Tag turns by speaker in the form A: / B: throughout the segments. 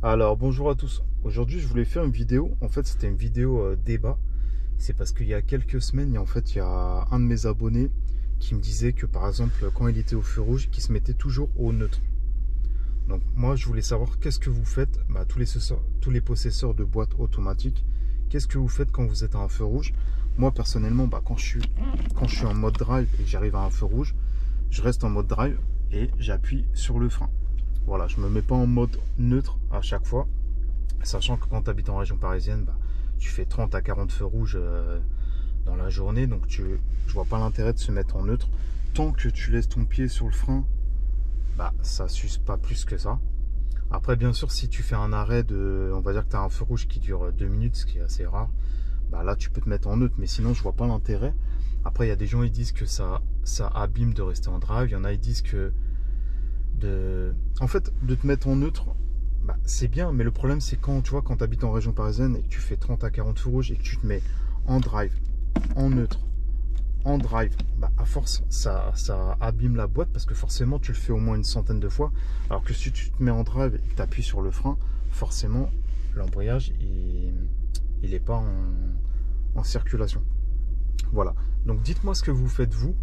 A: Alors bonjour à tous. Aujourd'hui je voulais faire une vidéo. En fait c'était une vidéo débat. C'est parce qu'il y a quelques semaines, il y a un de mes abonnés qui me disait que par exemple quand il était au feu rouge, qu'il se mettait toujours au neutre. Donc moi je voulais savoir qu'est-ce que vous faites, tous les possesseurs de boîtes automatiques, qu'est-ce que vous faites quand vous êtes à un feu rouge. Moi personnellement, quand je suis en mode drive et que j'arrive à un feu rouge, je reste en mode drive et j'appuie sur le frein. Voilà, je me mets pas en mode neutre à chaque fois. Sachant que quand tu habites en région parisienne, tu fais 30 à 40 feux rouges dans la journée. Donc je vois pas l'intérêt de se mettre en neutre. Tant que tu laisses ton pied sur le frein, ça s'use pas plus que ça. Après, bien sûr, si tu fais un arrêt on va dire que tu as un feu rouge qui dure 2 minutes, ce qui est assez rare, là tu peux te mettre en neutre. Mais sinon, je vois pas l'intérêt. Après, il y a des gens qui disent que ça abîme de rester en drive. Il y en a qui disent que en fait, de te mettre en neutre, c'est bien, mais le problème c'est quand tu vois, quand tu habites en région parisienne et que tu fais 30 à 40 feux rouges et que tu te mets en drive, en neutre, en drive, à force ça abîme la boîte parce que forcément tu le fais au moins une centaine de fois. Alors que si tu te mets en drive et que tu appuies sur le frein, forcément l'embrayage il est pas en circulation. Voilà. Donc dites-moi ce que vous faites vous.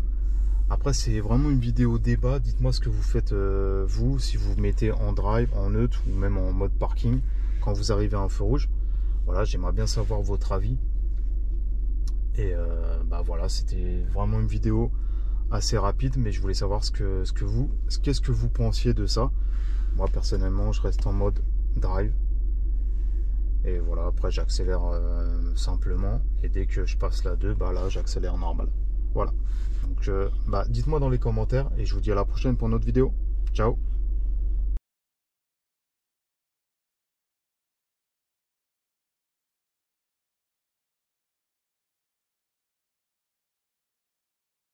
A: Après, c'est vraiment une vidéo débat. Dites-moi ce que vous faites vous, si vous mettez en drive, en neutre ou même en mode parking quand vous arrivez à un feu rouge. Voilà, j'aimerais bien savoir votre avis. Et voilà, c'était vraiment une vidéo assez rapide, mais je voulais savoir qu'est-ce que vous pensiez de ça. Moi, personnellement, je reste en mode drive. Et voilà, après j'accélère simplement. Et dès que je passe la 2, là j'accélère normal. Voilà. Donc dites-moi dans les commentaires et je vous dis à la prochaine pour une autre vidéo. Ciao.